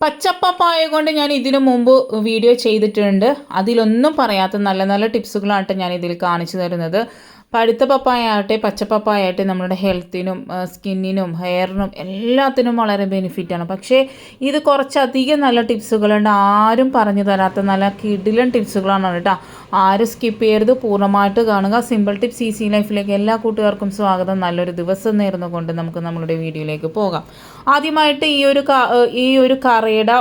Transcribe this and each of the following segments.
പച്ചപ്പപ്പായ കൊണ്ട് ഞാൻ ഇതിനു മുമ്പ് വീഡിയോ ചെയ്തിട്ടുണ്ട്. അതിലൊന്നും പറയാത്ത നല്ല നല്ല ടിപ്സുകളാണ് ഞാൻ ഇതിൽ കാണിച്ചു തരുന്നത്. പഴുത്ത പപ്പായ ആകട്ടെ പച്ചപ്പപ്പായ ആകട്ടെ നമ്മുടെ ഹെൽത്തിനും സ്കിന്നിനും ഹെയറിനും എല്ലാത്തിനും വളരെ ബെനിഫിറ്റാണ്. പക്ഷേ ഇത് കുറച്ചധികം നല്ല ടിപ്സുകളുണ്ട്. ആരും പറഞ്ഞു തരാത്ത നല്ല കിടിലൻ ടിപ്സുകളാണ് കേട്ടോ. ആരും സ്കിപ്പ് ചെയ്യരുത്, പൂർണ്ണമായിട്ട് കാണുക. സിമ്പിൾ ടിപ്സ് ഈസി ലൈഫിലേക്ക് എല്ലാ കൂട്ടുകാർക്കും സ്വാഗതം. നല്ലൊരു ദിവസം നേർന്നുകൊണ്ട് നമുക്ക് നമ്മളുടെ വീഡിയോയിലേക്ക് പോകാം. ആദ്യമായിട്ട് ഈ ഒരു കറിയുടെ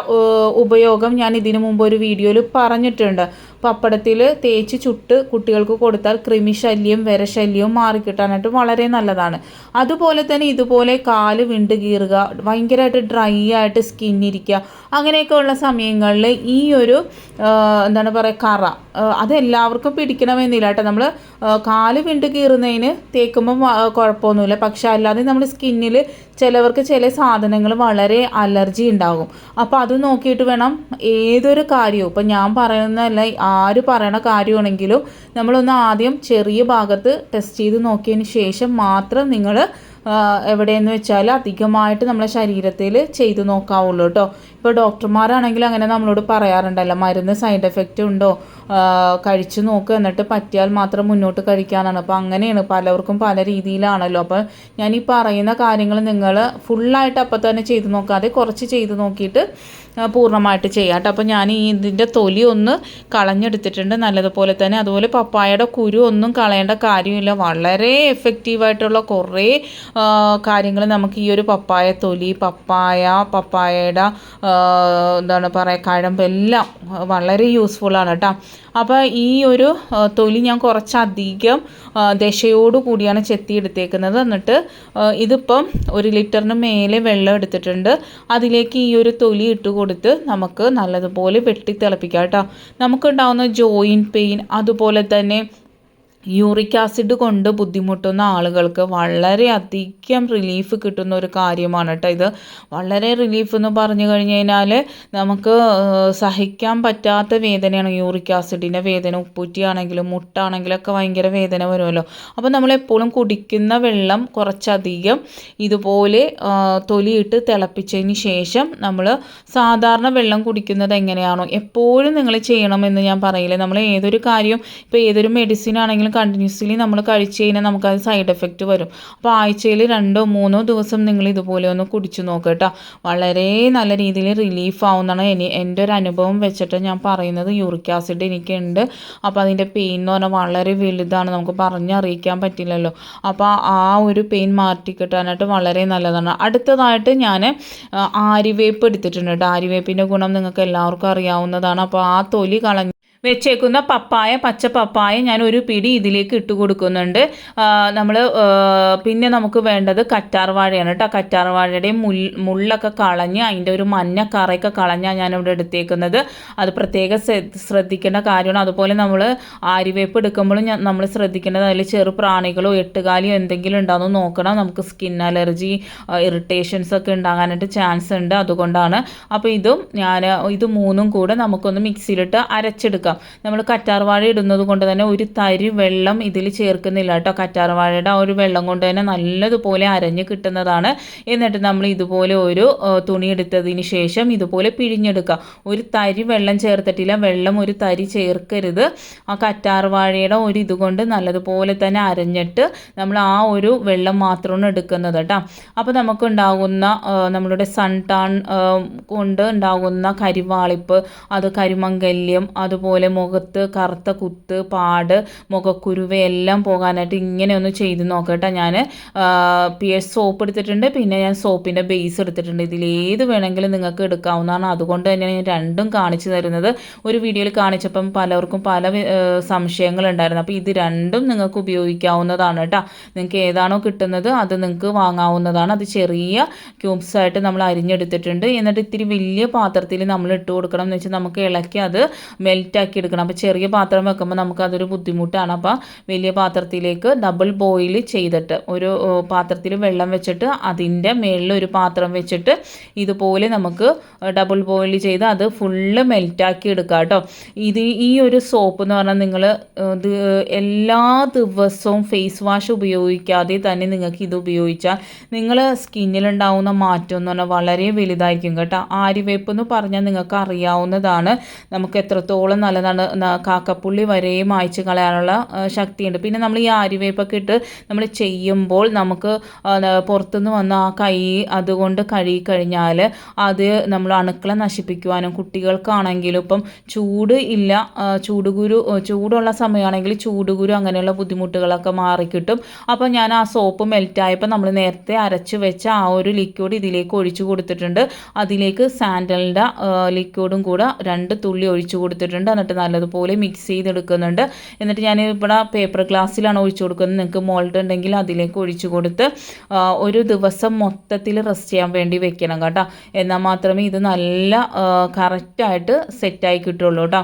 ഉപയോഗം ഞാൻ ഇതിനു മുമ്പ് ഒരു വീഡിയോയിൽ പറഞ്ഞിട്ടുണ്ട്. പപ്പടത്തിൽ തേച്ച് ചുട്ട് കുട്ടികൾക്ക് കൊടുത്താൽ കൃമിശല്യം വരശല്യവും മാറിക്കിട്ടാനായിട്ട് വളരെ നല്ലതാണ്. അതുപോലെ തന്നെ ഇതുപോലെ കാല് വിണ്ട് കീറുക, ഭയങ്കരമായിട്ട് ഡ്രൈ ആയിട്ട് സ്കിന്നിരിക്കുക, അങ്ങനെയൊക്കെ ഉള്ള സമയങ്ങളിൽ ഈ ഒരു എന്താണ് പറയുക കറ അതെല്ലാവർക്കും പിടിക്കണമെന്നില്ല കേട്ടോ. നമ്മൾ കാല് വിണ്ട് കീറുന്നതിന് തേക്കുമ്പം കുഴപ്പമൊന്നുമില്ല. പക്ഷെ അല്ലാതെ നമ്മുടെ സ്കിന്നിൽ ചിലവർക്ക് ചില സാധനങ്ങൾ വളരെ അലർജി ഉണ്ടാകും. അപ്പോൾ അത് നോക്കിയിട്ട് വേണം ഏതൊരു കാര്യവും, ഇപ്പം ഞാൻ പറയുന്നതല്ല ആര് പറയണ കാര്യമാണെങ്കിലും നമ്മളൊന്ന് ആദ്യം ചെറിയ ഭാഗത്ത് ടെസ്റ്റ് ചെയ്ത് നോക്കിയതിന് ശേഷം മാത്രം നിങ്ങൾ എവിടെയെന്ന് വെച്ചാൽ അധികമായിട്ട് നമ്മളെ ശരീരത്തിൽ ചെയ്ത് നോക്കാവുള്ളൂ കേട്ടോ. ഇപ്പോൾ ഡോക്ടർമാരാണെങ്കിൽ അങ്ങനെ നമ്മളോട് പറയാറുണ്ടല്ലോ, മരുന്ന് സൈഡ് എഫക്റ്റ് ഉണ്ടോ കഴിച്ചു നോക്കുക, എന്നിട്ട് പറ്റിയാൽ മാത്രം മുന്നോട്ട് കഴിക്കാനാണ്. അപ്പോൾ അങ്ങനെയാണ്, പലവർക്കും പല രീതിയിലാണല്ലോ. അപ്പോൾ ഞാൻ ഈ പറയുന്ന കാര്യങ്ങൾ നിങ്ങൾ ഫുള്ളായിട്ട് അപ്പം തന്നെ ചെയ്ത് നോക്കാതെ കുറച്ച് ചെയ്ത് നോക്കിയിട്ട് പൂർണ്ണമായിട്ട് ചെയ്യാം കേട്ടോ. അപ്പോൾ ഞാൻ ഇതിൻ്റെ തൊലി ഒന്ന് കളഞ്ഞെടുത്തിട്ടുണ്ട് നല്ലതുപോലെ തന്നെ. അതുപോലെ പപ്പായയുടെ കുരു ഒന്നും കളയേണ്ട കാര്യമില്ല. വളരെ എഫക്റ്റീവായിട്ടുള്ള കുറേ കാര്യങ്ങൾ നമുക്ക് ഈ ഒരു പപ്പായ തൊലി, പപ്പായയുടെ എന്താണ് പറയുക കഴമ്പെല്ലാം വളരെ യൂസ്ഫുള്ളാണ് കേട്ടോ. അപ്പോൾ ഈ ഒരു തൊലി ഞാൻ കുറച്ചധികം ദശയോടു കൂടിയാണ് ചെത്തിയെടുത്തേക്കുന്നത്. എന്നിട്ട് ഇതിപ്പം 1 ലിറ്ററിന് മേലെ വെള്ളം എടുത്തിട്ടുണ്ട്. അതിലേക്ക് ഈ ഒരു തൊലി ഇട്ട് കൊടുത്ത് നമുക്ക് നല്ലതുപോലെ വെട്ടി തിളപ്പിക്കാം കേട്ടോ. നമുക്കുണ്ടാകുന്ന ജോയിൻറ്റ് പെയിൻ, അതുപോലെ തന്നെ യൂറിക് ആസിഡ് കൊണ്ട് ബുദ്ധിമുട്ടുന്ന ആളുകൾക്ക് വളരെയധികം റിലീഫ് കിട്ടുന്ന ഒരു കാര്യമാണ് കേട്ടോ ഇത്. വളരെ റിലീഫ് എന്ന് പറഞ്ഞു കഴിഞ്ഞ് കഴിഞ്ഞാൽ നമുക്ക് സഹിക്കാൻ പറ്റാത്ത വേദനയാണ് യൂറിക് ആസിഡിൻ്റെ വേദന. ഉപ്പൂറ്റിയാണെങ്കിലും മുട്ടാണെങ്കിലൊക്കെ ഭയങ്കര വേദന വരുമല്ലോ. അപ്പോൾ നമ്മളെപ്പോഴും കുടിക്കുന്ന വെള്ളം കുറച്ചധികം ഇതുപോലെ തൊലിയിട്ട് തിളപ്പിച്ചതിന് ശേഷം നമ്മൾ സാധാരണ വെള്ളം കുടിക്കുന്നത് എങ്ങനെയാണോ എപ്പോഴും നിങ്ങൾ ചെയ്യണമെന്ന് ഞാൻ പറയില്ല. നമ്മൾ ഏതൊരു കാര്യം, ഇപ്പോൾ ഏതൊരു മെഡിസിൻ ആണെങ്കിലും കണ്ടിന്യൂസ്ലി നമ്മൾ കഴിച്ച് കഴിഞ്ഞാൽ നമുക്കത് സൈഡ് എഫക്റ്റ് വരും. അപ്പോൾ ആഴ്ചയിൽ 2-3 ദിവസം നിങ്ങൾ ഇതുപോലെ ഒന്ന് കുടിച്ചു നോക്കുക കേട്ടോ. വളരെ നല്ല രീതിയിൽ റിലീഫ് ആവുന്നതാണ് എൻ്റെ ഒരു അനുഭവം വെച്ചിട്ട് ഞാൻ പറയുന്നത്. യൂറിക് ആസിഡ് എനിക്കുണ്ട്. അപ്പോൾ അതിൻ്റെ പെയിൻ എന്ന് പറഞ്ഞാൽ വളരെ വലുതാണ്, നമുക്ക് പറഞ്ഞറിയിക്കാൻ പറ്റില്ലല്ലോ. അപ്പോൾ ആ ഒരു പെയിൻ മാറ്റി കിട്ടാനായിട്ട് വളരെ നല്ലതാണ്. അടുത്തതായിട്ട് ഞാൻ ആര്യവേപ്പ് എടുത്തിട്ടുണ്ട് കേട്ടോ. ആര്യവേപ്പിൻ്റെ ഗുണം നിങ്ങൾക്ക് എല്ലാവർക്കും അറിയാവുന്നതാണ്. അപ്പോൾ ആ തൊലി കളഞ്ഞ് വെച്ചേക്കുന്ന പച്ച പപ്പായ ഞാൻ ഒരു പിടി ഇതിലേക്ക് ഇട്ട് കൊടുക്കുന്നുണ്ട്. പിന്നെ നമുക്ക് വേണ്ടത് കറ്റാർവാഴയാണ് കേട്ടോ. കറ്റാർവാഴയുടെയും മുള്ളൊക്കെ കളഞ്ഞ് അതിൻ്റെ ഒരു മഞ്ഞ കറയൊക്കെ കളഞ്ഞാണ് ഞാനിവിടെ എടുത്തേക്കുന്നത്. അത് പ്രത്യേകം ശ്രദ്ധിക്കേണ്ട കാര്യമാണ്. അതുപോലെ നമ്മൾ ആര്യവേപ്പ് എടുക്കുമ്പോഴും നമ്മൾ ശ്രദ്ധിക്കേണ്ടത് അതിൽ ചെറു പ്രാണികളോ എട്ടുകാലിയോ എന്തെങ്കിലും ഉണ്ടാകുമെന്ന് നോക്കണം. നമുക്ക് സ്കിൻ അലർജി, ഇറിറ്റേഷൻസ് ഒക്കെ ഉണ്ടാകാനായിട്ട് ചാൻസ് ഉണ്ട്. അതുകൊണ്ടാണ്. അപ്പോൾ ഇത് മൂന്നും കൂടെ നമുക്കൊന്ന് മിക്സിയിലിട്ട് അരച്ചെടുക്കാം. നമ്മൾ കറ്റാർവാഴ ഇടുന്നത് കൊണ്ട് തന്നെ ഒരു തരി വെള്ളം ഇതിൽ ചേർക്കുന്നില്ല കേട്ടോ. കറ്റാർവാഴയുടെ ആ ഒരു വെള്ളം കൊണ്ട് തന്നെ നല്ലതുപോലെ അരഞ്ഞ് കിട്ടുന്നതാണ്. എന്നിട്ട് നമ്മൾ ഇതുപോലെ ഒരു തുണി എടുത്തതിന് ശേഷം ഇതുപോലെ പിഴിഞ്ഞെടുക്കുക. ഒരു തരി വെള്ളം ചേർത്തിട്ടില്ല, വെള്ളം ഒരു തരി ചേർക്കരുത്. ആ കറ്റാർവാഴയുടെ ഒരു ഇതുകൊണ്ട് നല്ലതുപോലെ തന്നെ അരഞ്ഞിട്ട് നമ്മൾ ആ ഒരു വെള്ളം മാത്രമാണ് എടുക്കുന്നത് കേട്ടോ. അപ്പോൾ നമുക്കുണ്ടാകുന്ന നമ്മളുടെ സൺ ടാൻ കൊണ്ട് ഉണ്ടാകുന്ന കരിവാളിപ്പ്, അത് കരിമംഗല്യം, അതുപോലെ മുഖത്ത് കറുത്ത കുത്ത്, പാട്, മുഖക്കുരുവയെല്ലാം പോകാനായിട്ട് ഇങ്ങനെ ഒന്ന് ചെയ്ത് നോക്കട്ടെ. ഞാൻ പിയേഴ്സ് സോപ്പ് എടുത്തിട്ടുണ്ട്, പിന്നെ ഞാൻ സോപ്പിൻ്റെ ബേസ് എടുത്തിട്ടുണ്ട്. ഇതിലേത് വേണമെങ്കിലും നിങ്ങൾക്ക് എടുക്കാവുന്നതാണ്. അതുകൊണ്ട് തന്നെ ഞാൻ രണ്ടും കാണിച്ചു തരുന്നത്. ഒരു വീഡിയോയിൽ കാണിച്ചപ്പം പലർക്കും പല സംശയങ്ങളുണ്ടായിരുന്നു. അപ്പോൾ ഇത് രണ്ടും നിങ്ങൾക്ക് ഉപയോഗിക്കാവുന്നതാണ് കേട്ടോ. നിങ്ങൾക്ക് ഏതാണോ കിട്ടുന്നത് അത് നിങ്ങൾക്ക് വാങ്ങാവുന്നതാണ്. അത് ചെറിയ ക്യൂബ്സായിട്ട് നമ്മൾ അരിഞ്ഞെടുത്തിട്ടുണ്ട്. എന്നിട്ട് ഇത്തിരി വലിയ പാത്രത്തിൽ നമ്മൾ ഇട്ട് കൊടുക്കണം എന്ന് വെച്ചാൽ നമുക്ക് ഇളക്കി അത് മെൽറ്റാക്കി ആക്കി എടുക്കണം. അപ്പോൾ ചെറിയ പാത്രം വെക്കുമ്പോൾ നമുക്കതൊരു ബുദ്ധിമുട്ടാണ്. അപ്പോൾ വലിയ പാത്രത്തിലേക്ക് ഡബിൾ ബോയിൽ ചെയ്തിട്ട് ഒരു പാത്രത്തിൽ വെള്ളം വെച്ചിട്ട് അതിൻ്റെ മേളിൽ ഒരു പാത്രം വെച്ചിട്ട് ഇതുപോലെ നമുക്ക് ഡബിൾ ബോയിൽ ചെയ്ത് അത് ഫുള്ള് മെൽറ്റാക്കി എടുക്കുക കേട്ടോ. ഈ ഒരു സോപ്പ് എന്ന് പറഞ്ഞാൽ നിങ്ങൾ എല്ലാ ദിവസവും ഫേസ് വാഷ് ഉപയോഗിക്കാതെ തന്നെ നിങ്ങൾക്ക് ഇത് ഉപയോഗിച്ചാൽ നിങ്ങൾ സ്കിന്നിലുണ്ടാവുന്ന മാറ്റം എന്ന് പറഞ്ഞാൽ വളരെ വലുതായിരിക്കും കേട്ടോ. ആര്യവേപ്പ് എന്ന് പറഞ്ഞാൽ നിങ്ങൾക്ക് അറിയാവുന്നതാണ്, നമുക്ക് എത്രത്തോളം നല്ലതാണ്. കാക്കപ്പുള്ളി വരെ മായ്ച്ച് കളയാനുള്ള ശക്തിയുണ്ട്. പിന്നെ നമ്മൾ ഈ ആര്യവേപ്പൊക്കെ ഇട്ട് നമ്മൾ ചെയ്യുമ്പോൾ നമുക്ക് പുറത്തുനിന്ന് വന്ന ആ കൈ അതുകൊണ്ട് കഴുകിക്കഴിഞ്ഞാൽ അത് നമ്മൾ അണുക്കളെ നശിപ്പിക്കുവാനും കുട്ടികൾക്കാണെങ്കിലും ഇപ്പം ചൂട് ഇല്ല, ചൂടുള്ള സമയമാണെങ്കിൽ ചൂടുകുരു അങ്ങനെയുള്ള ബുദ്ധിമുട്ടുകളൊക്കെ മാറിക്കിട്ടും. അപ്പോൾ ഞാൻ ആ സോപ്പ് മെൽറ്റായപ്പോൾ നമ്മൾ നേരത്തെ അരച്ച് വെച്ച ആ ഒരു ലിക്വിഡ് ഇതിലേക്ക് ഒഴിച്ചു കൊടുത്തിട്ടുണ്ട്. അതിലേക്ക് സാൻഡലിൻ്റെ ലിക്വിഡും കൂടെ 2 തുള്ളി ഒഴിച്ചു കൊടുത്തിട്ടുണ്ട്. എന്നിട്ട് നല്ലതുപോലെ മിക്സ് ചെയ്തെടുക്കുന്നുണ്ട്. എന്നിട്ട് ഞാൻ ഇവിടെ പേപ്പർ ഗ്ലാസ്സിലാണ് ഒഴിച്ചു കൊടുക്കുന്നത്. നിങ്ങൾക്ക് മോൾഡ് ഉണ്ടെങ്കിൽ അതിലേക്ക് ഒഴിച്ചു കൊടുത്ത് ഒരു ദിവസം മൊത്തത്തിൽ റെസ്റ്റ് ചെയ്യാൻ വേണ്ടി വെക്കണം കേട്ടോ. എന്നാൽ മാത്രമേ ഇത് നല്ല കറക്റ്റായിട്ട് സെറ്റായി കിട്ടുള്ളൂ കേട്ടോ.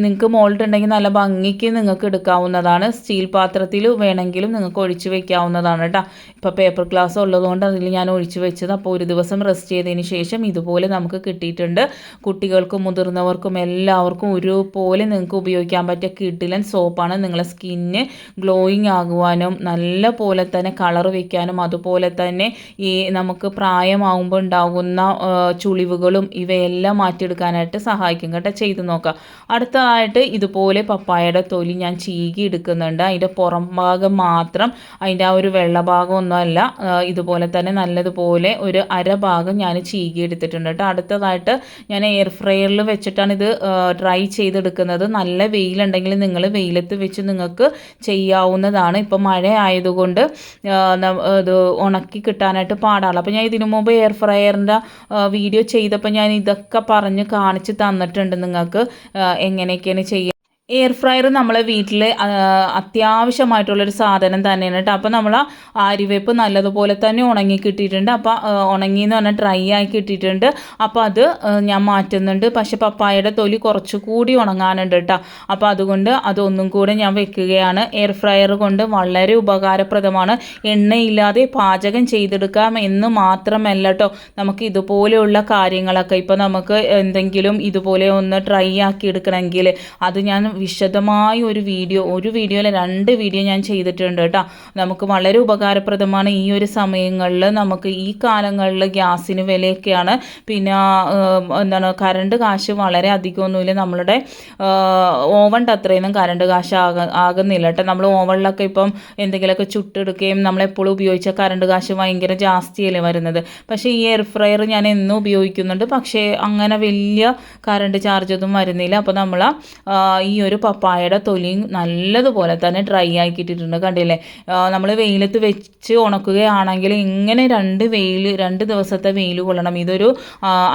നിങ്ങൾക്ക് മോൾഡ് ഉണ്ടെങ്കിൽ നല്ല ഭംഗിക്ക് നിങ്ങൾക്ക് എടുക്കാവുന്നതാണ്. സ്റ്റീൽ പാത്രത്തിൽ വേണമെങ്കിലും നിങ്ങൾക്ക് ഒഴിച്ച് വെക്കാവുന്നതാണ് കേട്ടോ. ഇപ്പോൾ പേപ്പർ ഗ്ലാസ് ഉള്ളതുകൊണ്ട് അതിൽ ഞാൻ ഒഴിച്ച് വെച്ചത്. അപ്പോൾ ഒരു ദിവസം റെസ്റ്റ് ചെയ്തതിന് ശേഷം ഇതുപോലെ നമുക്ക് കിട്ടിയിട്ടുണ്ട്. കുട്ടികൾക്കും മുതിർന്നവർക്കും എല്ലാവർക്കും ഒരുപോലെ നിങ്ങൾക്ക് ഉപയോഗിക്കാൻ പറ്റിയ കിടിലൻ സോപ്പാണ്. നിങ്ങളെ സ്കിന്ന് ഗ്ലോയിങ് ആകുവാനും നല്ല പോലെ തന്നെ കളർ വയ്ക്കാനും അതുപോലെ തന്നെ ഈ നമുക്ക് പ്രായമാകുമ്പോൾ ഉണ്ടാകുന്ന ചുളിവുകളും ഇവയെല്ലാം മാറ്റിയെടുക്കാനായിട്ട് സഹായിക്കും കേട്ടോ. ചെയ്ത് നോക്കാം. അടുത്തതായിട്ട് ഇതുപോലെ പപ്പായയുടെ തൊലി ഞാൻ ചീകി എടുക്കുന്നുണ്ട്. അതിൻ്റെ പുറം ഭാഗം മാത്രം, അതിൻ്റെ ആ ഒരു വെള്ള ഭാഗം ഒന്നുമല്ല. ഇതുപോലെ തന്നെ നല്ലതുപോലെ ഒരു അരഭാഗം ഞാൻ ചീകി എടുത്തിട്ടുണ്ട് കേട്ടോ. അടുത്തതായിട്ട് ഞാൻ എയർ ഫ്രയറിൽ വെച്ചിട്ടാണ് ഇത് ഡ്രൈ ചെയ്തെടുക്കുന്നത്. നല്ല വെയിലുണ്ടെങ്കിൽ നിങ്ങൾ വെയിലത്ത് വെച്ച് നിങ്ങൾക്ക് ചെയ്യാവുന്നതാണ്. ഇപ്പം മഴ ആയതുകൊണ്ട് ഇത് ഉണക്കി കിട്ടാനായിട്ട് പാടാണ്. അപ്പോൾ ഞാൻ ഇതിനു മുമ്പ് എയർ ഫ്രയറിൻ്റെ വീഡിയോ ചെയ്തപ്പോൾ ഞാൻ ഇതൊക്കെ പറഞ്ഞ് കാണിച്ച് തന്നിട്ടുണ്ട് നിങ്ങൾക്ക് എങ്ങനെയൊക്കെയാണ് ചെയ്യുക. എയർ ഫ്രയർ നമ്മളെ വീട്ടിൽ അത്യാവശ്യമായിട്ടുള്ളൊരു സാധനം തന്നെയാണ് കേട്ടോ. അപ്പോൾ നമ്മൾ ആര്യവേപ്പ് നല്ലതുപോലെ തന്നെ ഉണങ്ങി കിട്ടിയിട്ടുണ്ട്. അപ്പോൾ ഉണങ്ങിയെന്ന് പറഞ്ഞാൽ ഡ്രൈ ആയി കിട്ടിയിട്ടുണ്ട്. അപ്പോൾ അത് ഞാൻ മാറ്റുന്നുണ്ട്. പക്ഷേ പപ്പായയുടെ തൊലി കുറച്ചുകൂടി ഉണങ്ങാനുണ്ട് കേട്ടോ. അപ്പോൾ അതുകൊണ്ട് അതൊന്നും കൂടെ ഞാൻ വെക്കുകയാണ്. എയർ ഫ്രയർ കൊണ്ട് വളരെ ഉപകാരപ്രദമാണ്. എണ്ണയില്ലാതെ പാചകം ചെയ്തെടുക്കാം എന്ന് മാത്രമല്ല കേട്ടോ, നമുക്ക് ഇതുപോലെയുള്ള കാര്യങ്ങളൊക്കെ ഇപ്പോൾ നമുക്ക് എന്തെങ്കിലും ഇതുപോലെ ഒന്ന് ഡ്രൈ ആക്കി എടുക്കണമെങ്കിൽ അത് ഞാൻ വിശദമായ ഒരു വീഡിയോയിൽ 2 വീഡിയോ ഞാൻ ചെയ്തിട്ടുണ്ട് കേട്ടോ. നമുക്ക് വളരെ ഉപകാരപ്രദമാണ്. ഈ ഒരു സമയങ്ങളിൽ നമുക്ക് ഈ കാലങ്ങളിൽ ഗ്യാസിന് വിലയൊക്കെയാണ്. പിന്നെ കറണ്ട് കാശ് വളരെ അധികമൊന്നുമില്ല. നമ്മളുടെ ഓവൻ്റെ അത്രയൊന്നും കറണ്ട് കാശ് ആകുന്നില്ല കേട്ടോ. നമ്മൾ ഓവനിലൊക്കെ ഇപ്പം എന്തെങ്കിലുമൊക്കെ ചുട്ടെടുക്കുകയും നമ്മളെപ്പോഴും ഉപയോഗിച്ച കറണ്ട് കാശ് ഭയങ്കര ജാസ്തിയല്ലേ വരുന്നത്. പക്ഷേ ഈ എയർ ഫ്രയർ ഞാൻ എന്നും ഉപയോഗിക്കുന്നുണ്ട്. പക്ഷേ അങ്ങനെ വലിയ കറണ്ട് ചാർജ് ഒന്നും വരുന്നില്ല. അപ്പോൾ നമ്മൾ ഈ ഒരു പപ്പായയുടെ തൊലിയും നല്ലതുപോലെ തന്നെ ഡ്രൈ ആക്കിയിട്ടിട്ടുണ്ട്. കണ്ടില്ലേ, നമ്മൾ വെയിലത്ത് വെച്ച് ഉണക്കുകയാണെങ്കിൽ ഇങ്ങനെ 2 ദിവസത്തെ വെയിൽ കൊള്ളണം. ഇതൊരു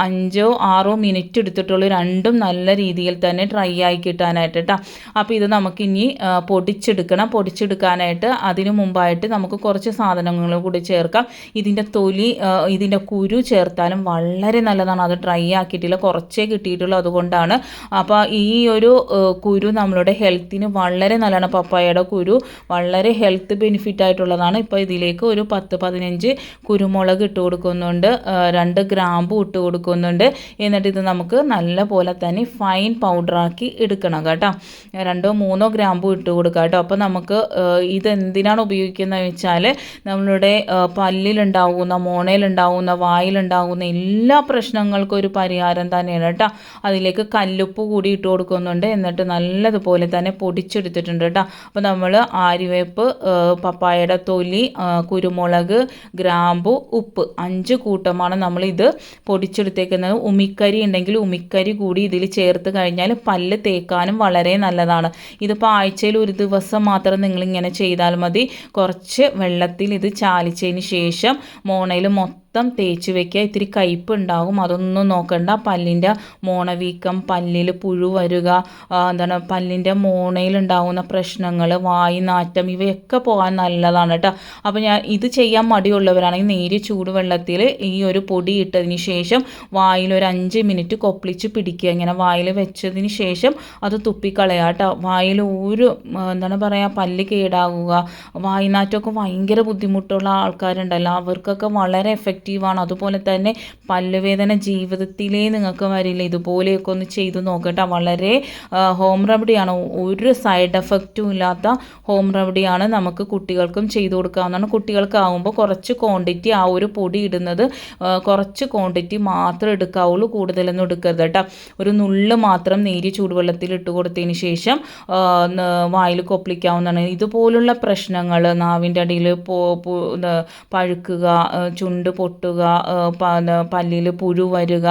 5-6 മിനിറ്റ് എടുത്തിട്ടുള്ളൂ രണ്ടും നല്ല രീതിയിൽ തന്നെ ഡ്രൈ ആയി കിട്ടാനായിട്ട് കേട്ടോ. അപ്പോൾ ഇത് നമുക്കിനി പൊടിച്ചെടുക്കാനായിട്ട് അതിന് മുമ്പായിട്ട് നമുക്ക് കുറച്ച് സാധനങ്ങൾ കൂടി ചേർക്കാം. ഇതിൻ്റെ കുരു ചേർത്താലും വളരെ നല്ലതാണ്. അത് ഡ്രൈ ആക്കിയിട്ടില്ല, കുറച്ചേ കിട്ടിയിട്ടുള്ളൂ, അതുകൊണ്ടാണ്. അപ്പോൾ ഈ ഒരു കുരു നമ്മളുടെ ഹെൽത്തിന് വളരെ നല്ലതാണ്. പപ്പായയുടെ കുരു വളരെ ഹെൽത്ത് ബെനിഫിറ്റ് ആയിട്ടുള്ളതാണ്. ഇപ്പോൾ ഇതിലേക്ക് ഒരു 10-15 കുരുമുളക് ഇട്ട് കൊടുക്കുന്നുണ്ട്, 2 ഗ്രാമ്പു ഇട്ട് കൊടുക്കുന്നുണ്ട്. എന്നിട്ട് ഇത് നമുക്ക് നല്ല പോലെ തന്നെ ഫൈൻ പൗഡറാക്കി എടുക്കണം കേട്ടോ. 2-3 ഗ്രാമ്പു ഇട്ട് കൊടുക്കുക കേട്ടോ. അപ്പോൾ നമുക്ക് ഇതെന്തിനാണ് ഉപയോഗിക്കുന്നത് വെച്ചാൽ നമ്മളുടെ പല്ലിലുണ്ടാകുന്ന, മോണയിലുണ്ടാകുന്ന, വായിലുണ്ടാകുന്ന എല്ലാ പ്രശ്നങ്ങൾക്കും ഒരു പരിഹാരം തന്നെയാണ് കേട്ടോ. അതിലേക്ക് കല്ലുപ്പ് കൂടി ഇട്ട് കൊടുക്കുന്നുണ്ട്. എന്നിട്ട് നല്ലതുപോലെ തന്നെ പൊടിച്ചെടുത്തിട്ടുണ്ട് കേട്ടോ. അപ്പോൾ നമ്മൾ ആര്യവേപ്പ്, പപ്പായയുടെ തൊലി, കുരുമുളക്, ഗ്രാമ്പു, ഉപ്പ് 5 കൂട്ടമാണ് നമ്മളിത് പൊടിച്ചെടുത്തേക്കുന്നത്. ഉമിക്കരി ഉണ്ടെങ്കിൽ ഉമിക്കരി കൂടി ഇതിൽ ചേർത്ത് കഴിഞ്ഞാൽ പല്ല് തേക്കാനും വളരെ നല്ലതാണ്. ഇതിപ്പോൾ ആഴ്ചയിൽ ഒരു ദിവസം മാത്രം നിങ്ങളിങ്ങനെ ചെയ്താൽ മതി. കുറച്ച് വെള്ളത്തിൽ ഇത് ചാലിച്ചതിന് ശേഷം മോണയിൽ മൊത്തം മൊത്തം തേച്ച് വെക്കുക. ഇത്തിരി കയ്പ്പ് ഉണ്ടാകും, അതൊന്നും നോക്കണ്ട. പല്ലിൻ്റെ മോണവീക്കം, പല്ലിൽ പുഴു വരിക, എന്താണ് പല്ലിൻ്റെ മോണയിലുണ്ടാകുന്ന പ്രശ്നങ്ങൾ, വായുനാറ്റം, ഇവയൊക്കെ പോകാൻ നല്ലതാണ് കേട്ടോ. അപ്പോൾ ഞാൻ ഇത് ചെയ്യാൻ മടിയുള്ളവരാണെങ്കിൽ നേരിയ ചൂടുവെള്ളത്തിൽ ഈ ഒരു പൊടി ഇട്ടതിന് ശേഷം വായിൽ ഒരു 5 മിനിറ്റ് കൊപ്പിളിച്ച് പിടിക്കുക. ഇങ്ങനെ വായിൽ വെച്ചതിന് ശേഷം അത് തുപ്പിക്കളയുക കേട്ടോ. വായിൽ ഒരു എന്താണ് പറയുക, പല്ല് കേടാകുക, വായുനാറ്റമൊക്കെ ഭയങ്കര ബുദ്ധിമുട്ടുള്ള ആൾക്കാരുണ്ടല്ലോ, അവർക്കൊക്കെ വളരെ എഫക്റ്റീവാണ്. അതുപോലെ തന്നെ പല്ലുവേദന ജീവിതത്തിലേ നിങ്ങൾക്ക് വരില്ല. ഇതുപോലെയൊക്കെ ഒന്ന് ചെയ്ത് നോക്കട്ടെ. വളരെ ഹോം റെമഡിയാണ്, ഒരു സൈഡ് എഫക്റ്റും ഇല്ലാത്ത ഹോം റെമഡിയാണ്. നമുക്ക് കുട്ടികൾക്കും ചെയ്തു കൊടുക്കാവുന്നതാണ്. കുട്ടികൾക്കാവുമ്പോൾ കുറച്ച് ക്വാണ്ടിറ്റി, ആ ഒരു പൊടി ഇടുന്നത് കുറച്ച് ക്വാണ്ടിറ്റി മാത്രം എടുക്കാവുള്ളൂ, കൂടുതലൊന്നും എടുക്കരുത് കേട്ടോ. ഒരു നുള്ള് മാത്രം നേരിയ ചൂടുവെള്ളത്തിൽ ഇട്ട് കൊടുത്തതിന് ശേഷം വായിൽ കൊപ്പിളിക്കാവുന്നതാണ്. ഇതുപോലുള്ള പ്രശ്നങ്ങൾ, നാവിൻ്റെ അടിയിൽ പഴുക്കുക, ചുണ്ട് പൊട്ടുക, പല്ലിൽ പുഴു വരിക,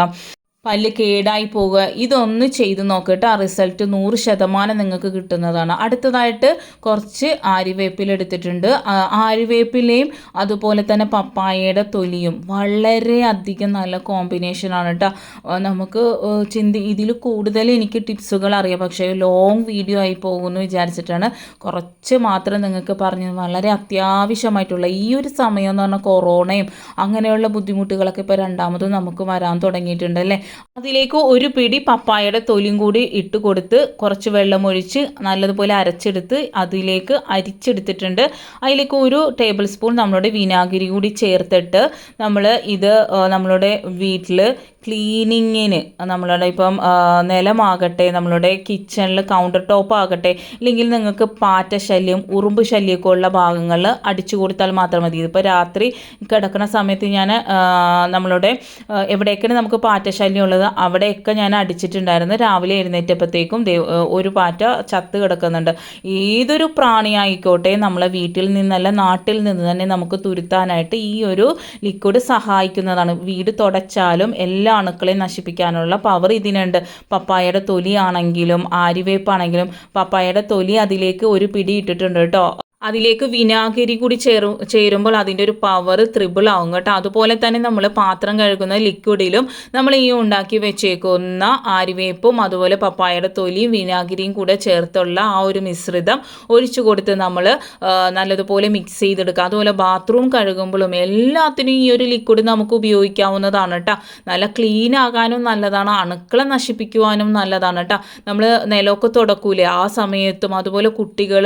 പല്ല് കേടായി പോവുക, ഇതൊന്ന് ചെയ്ത് നോക്കിയിട്ട് ആ റിസൾട്ട് 100% നിങ്ങൾക്ക് കിട്ടുന്നതാണ്. അടുത്തതായിട്ട് കുറച്ച് ആര്യവേപ്പില എടുത്തിട്ടുണ്ട്. ആര്യവേപ്പിലയും അതുപോലെ തന്നെ പപ്പായയുടെ തൊലിയും വളരെയധികം നല്ല കോമ്പിനേഷനാണ് കേട്ടോ. നമുക്ക് ഇതിൽ കൂടുതൽ എനിക്ക് ടിപ്സുകൾ അറിയാം, പക്ഷേ ലോങ് വീഡിയോ ആയി പോകുമെന്ന് വിചാരിച്ചിട്ടാണ് കുറച്ച് മാത്രം നിങ്ങൾക്ക് പറഞ്ഞു. വളരെ അത്യാവശ്യമായിട്ടുള്ള ഈ ഒരു സമയം എന്ന് പറഞ്ഞാൽ കൊറോണയും അങ്ങനെയുള്ള ബുദ്ധിമുട്ടുകളൊക്കെ ഇപ്പോൾ രണ്ടാമതും നമുക്ക് വരാൻ തുടങ്ങിയിട്ടുണ്ട് അല്ലേ. അതിലേക്ക് ഒരു പിടി പപ്പായയുടെ തൊലിയും കൂടി ഇട്ട് കൊടുത്ത് കുറച്ച് വെള്ളമൊഴിച്ച് നല്ലതുപോലെ അരച്ചെടുത്ത് അതിലേക്ക് അരിച്ചെടുത്തിട്ടുണ്ട്. അതിലേക്ക് 1 ടേബിൾ സ്പൂൺ നമ്മളുടെ വിനാഗിരി കൂടി ചേർത്തിട്ട് നമ്മൾ ഇത് നമ്മളുടെ വീട്ടിൽ ക്ലീനിങ്ങിന്, നമ്മളുടെ ഇപ്പം നിലമാകട്ടെ, നമ്മളുടെ കിച്ചണിൽ കൗണ്ടർ ടോപ്പ് ആകട്ടെ, ഇല്ലെങ്കിൽ നിങ്ങൾക്ക് പാറ്റ ശല്യം, ഉറുമ്പ് ശല്യമൊക്കെ ഉള്ള ഭാഗങ്ങളിൽ അടിച്ചു കൊടുത്താൽ മാത്രം മതി. ഇതിപ്പോൾ രാത്രി കിടക്കുന്ന സമയത്ത് ഞാൻ നമ്മളുടെ എവിടെയൊക്കെയാണ് നമുക്ക് പാറ്റ ശല്യം ഉള്ളത് അവിടെയൊക്കെ ഞാൻ അടിച്ചിട്ടുണ്ടായിരുന്നു. രാവിലെ എഴുന്നേറ്റപ്പോഴത്തേക്കും ഒരു പാറ്റ ചത്ത് കിടക്കുന്നുണ്ട്. ഏതൊരു പ്രാണിയായിക്കോട്ടെ നമ്മളെ വീട്ടിൽ നിന്നല്ല നാട്ടിൽ നിന്ന് തന്നെ നമുക്ക് തുരുത്താനായിട്ട് ഈ ഒരു ലിക്വിഡ് സഹായിക്കുന്നതാണ്. വീട് തുടച്ചാലും എല്ലാ അണുക്കളെയും നശിപ്പിക്കാനുള്ള പവർ ഇതിനുണ്ട്. പപ്പായയുടെ തൊലിയാണെങ്കിലും ആര്യവേപ്പാണെങ്കിലും പപ്പായയുടെ തൊലി അതിലേക്ക് ഒരു പിടി ഇട്ടിട്ടുണ്ട് കേട്ടോ. അതിലേക്ക് വിനാഗിരി കൂടി ചേരുമ്പോൾ അതിൻ്റെ ഒരു പവർ ത്രിബിൾ ആവും കേട്ടോ. അതുപോലെ തന്നെ നമ്മൾ പാത്രം കഴുകുന്ന ലിക്വിഡിലും നമ്മൾ ഈ ഉണ്ടാക്കി വെച്ചേക്കുന്ന ആര്യവേപ്പും അതുപോലെ പപ്പായയുടെ തൊലിയും വിനാഗിരിയും കൂടെ ചേർത്തുള്ള ആ ഒരു മിശ്രിതം ഒഴിച്ചു കൊടുത്ത് നമ്മൾ നല്ലതുപോലെ മിക്സ് ചെയ്തെടുക്കുക. അതുപോലെ ബാത്റൂം കഴുകുമ്പോഴും എല്ലാത്തിനും ഈ ഒരു ലിക്വിഡ് നമുക്ക് ഉപയോഗിക്കാവുന്നതാണ് കേട്ടോ. നല്ല ക്ലീൻ ആകാനും നല്ലതാണ്, അണുക്കളെ നശിപ്പിക്കുവാനും നല്ലതാണ് കേട്ടോ. നമ്മൾ നിലമൊക്കെ തുടക്കൂലേ ആ സമയത്തും, അതുപോലെ കുട്ടികൾ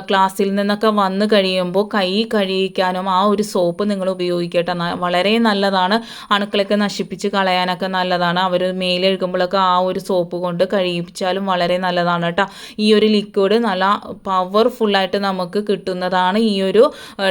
ക്ലാസ്സിൽ നിന്ന് എന്നൊക്കെ വന്നു കഴിയുമ്പോൾ കൈ കഴുകിക്കാനും ആ ഒരു സോപ്പ് നിങ്ങൾ ഉപയോഗിക്കട്ടെ. വളരെ നല്ലതാണ്, അണുക്കളൊക്കെ നശിപ്പിച്ച് കളയാനൊക്കെ നല്ലതാണ്. അവർ മേലെഴുകുമ്പോഴൊക്കെ ആ ഒരു സോപ്പ് കൊണ്ട് കഴുകിപ്പിച്ചാലും വളരെ നല്ലതാണ് കേട്ടോ. ഈ ഒരു ലിക്വിഡ് നല്ല പവർഫുള്ളായിട്ട് നമുക്ക് കിട്ടുന്നതാണ്. ഈ ഒരു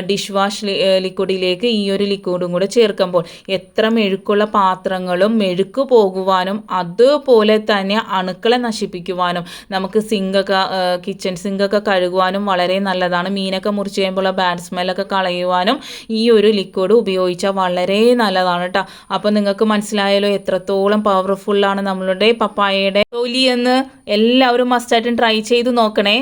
ഡിഷ് വാഷ് ലിക്വിഡിലേക്ക് ഈ ഒരു ലിക്വിഡും കൂടെ ചേർക്കുമ്പോൾ എത്ര മെഴുക്കുള്ള പാത്രങ്ങളും മെഴുക്ക് പോകുവാനും അതുപോലെ തന്നെ അണുക്കളെ നശിപ്പിക്കുവാനും നമുക്ക് സിങ്കൊക്കെ കിച്ചൺ സിങ്കൊക്കെ കഴുകുവാനും വളരെ നല്ലതാണ്. മീനൊക്കെ മുറിച്ച് കഴിയുമ്പോൾ ബാഡ് സ്മെല്ലൊക്കെ കളയുവാനും ഈ ഒരു ലിക്വിഡ് ഉപയോഗിച്ചാൽ വളരെ നല്ലതാണ് കേട്ടോ. അപ്പോൾ നിങ്ങൾക്ക് മനസ്സിലായാലോ എത്രത്തോളം പവർഫുള്ളാണ് നമ്മളുടെ പപ്പായയുടെ തൊലി എന്ന്. എല്ലാവരും മസ്റ്റായിട്ടും ട്രൈ ചെയ്ത് നോക്കണേ.